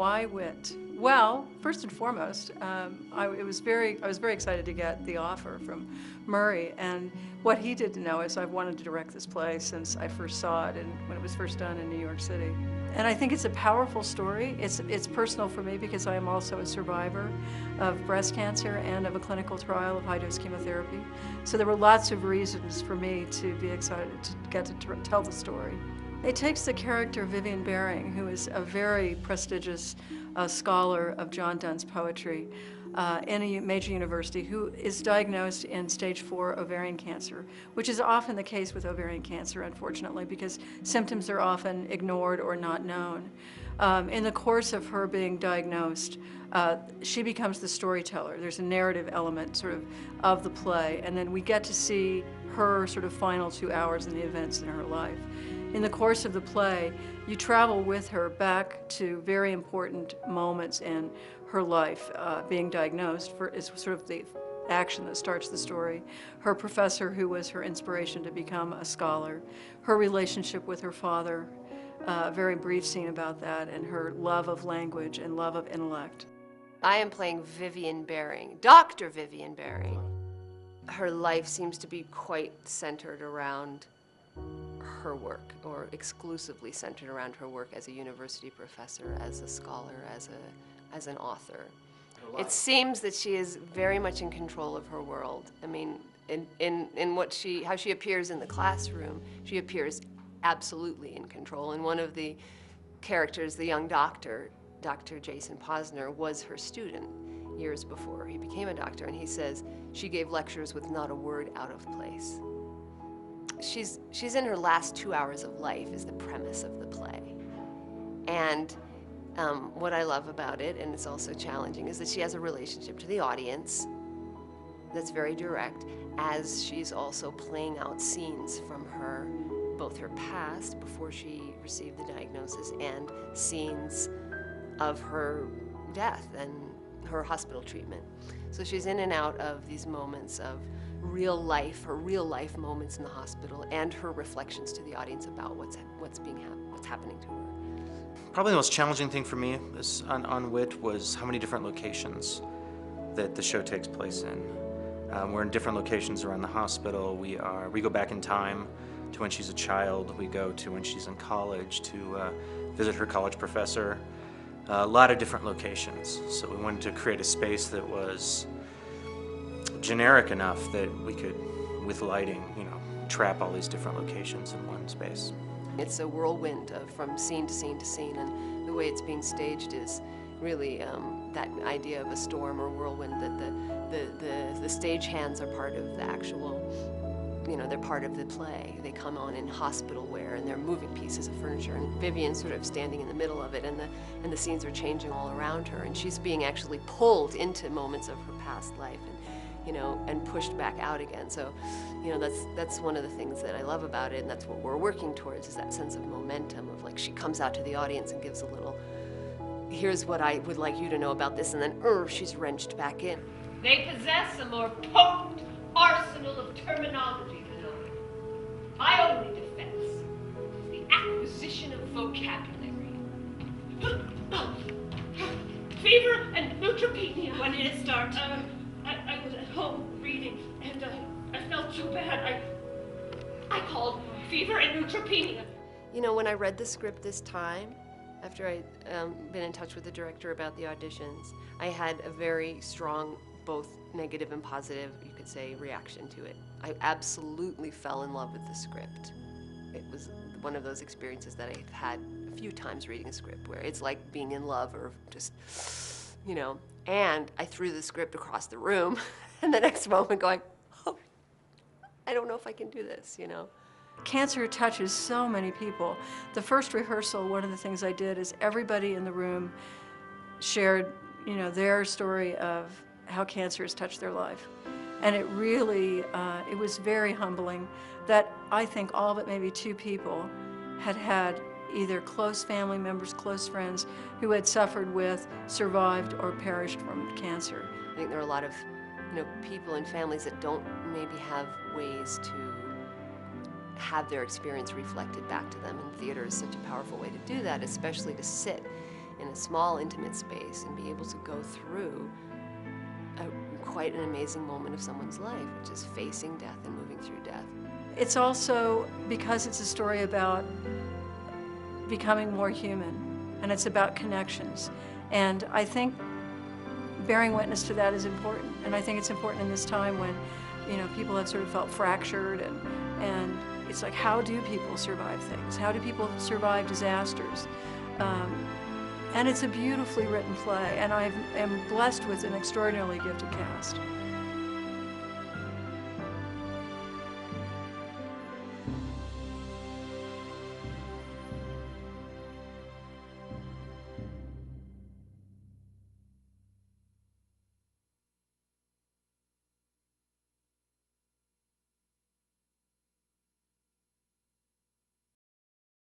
Why Wit? Well, first and foremost, I was very excited to get the offer from Murray, and what he didn't know is I've wanted to direct this play since I first saw it and when it was first done in New York City. And I think it's a powerful story. It's personal for me because I am also a survivor of breast cancer and of a clinical trial of high-dose chemotherapy. So there were lots of reasons for me to be excited to get to tell the story. It takes the character Vivian Baring, who is a very prestigious scholar of John Donne's poetry in a major university, who is diagnosed in stage 4 ovarian cancer, which is often the case with ovarian cancer, unfortunately, because symptoms are often ignored or not known. In the course of her being diagnosed, she becomes the storyteller. There's a narrative element sort of the play, and then we get to see her sort of final 2 hours in the events in her life. In the course of the play, you travel with her back to very important moments in her life. Being diagnosed is sort of the action that starts the story. Her professor, who was her inspiration to become a scholar, her relationship with her father, a very brief scene about that, and her love of language and love of intellect. I am playing Vivian Baring, Dr. Vivian Baring. Her life seems to be quite centered around her work, or exclusively centered around her work as a university professor, as a scholar, as an author. It seems that she is very much in control of her world. I mean, in how she appears in the classroom, she appears absolutely in control. And one of the characters, the young doctor, Dr. Jason Posner, was her student years before he became a doctor, and he says she gave lectures with not a word out of place. She's in her last 2 hours of life is the premise of the play. And what I love about it, and it's also challenging, is that she has a relationship to the audience that's very direct, as she's also playing out scenes from her, both her past, before she received the diagnosis, and scenes of her death and her hospital treatment. So she's in and out of these moments of real life, her real life moments in the hospital, and her reflections to the audience about what's happening to her. Probably the most challenging thing for me on Wit was how many different locations that the show takes place in. We're in different locations around the hospital. We go back in time to when she's a child. We go to when she's in college to visit her college professor. A lot of different locations. So we wanted to create a space that was generic enough that we could, with lighting, trap all these different locations in one space. It's a whirlwind from scene to scene to scene, and the way it's being staged is really that idea of a storm or whirlwind, that the stage hands are part of the actual, they're part of the play. They come on in hospital wear, and they're moving pieces of furniture, and Vivian's sort of standing in the middle of it, and the scenes are changing all around her, and she's being actually pulled into moments of her past life, and pushed back out again. So, that's one of the things that I love about it, and that's what we're working towards, is that sense of momentum of, like, she comes out to the audience and gives a little, here's what I would like you to know about this, and then she's wrenched back in. They possess a more potent arsenal of terminology than I. My only defense is the acquisition of vocabulary. Fever and neutropenia. When did it start? I was at home reading, and I felt so bad. I called fever and neutropenia. When I read the script this time, after I'd been in touch with the director about the auditions, I had a very strong, both negative and positive, you could say, reaction to it. I absolutely fell in love with the script. It was one of those experiences that I've had a few times reading a script, where it's like being in love, or just, and I threw the script across the room, and the next moment going, oh, I don't know if I can do this, Cancer touches so many people. The first rehearsal, one of the things I did is everybody in the room shared, their story of how cancer has touched their life. And it really, it was very humbling that I think all but maybe 2 people had either close family members, close friends, who had suffered with, survived, or perished from cancer. I think there are a lot of, people and families that don't maybe have ways to have their experience reflected back to them, and theater is such a powerful way to do that, especially to sit in a small, intimate space and be able to go through quite an amazing moment of someone's life, which is facing death and moving through death. It's also because it's a story about becoming more human, and it's about connections. And I think bearing witness to that is important. And I think it's important in this time when, you know, people have sort of felt fractured, and it's like, how do people survive things? How do people survive disasters? And it's a beautifully written play, and I am blessed with an extraordinarily gifted cast.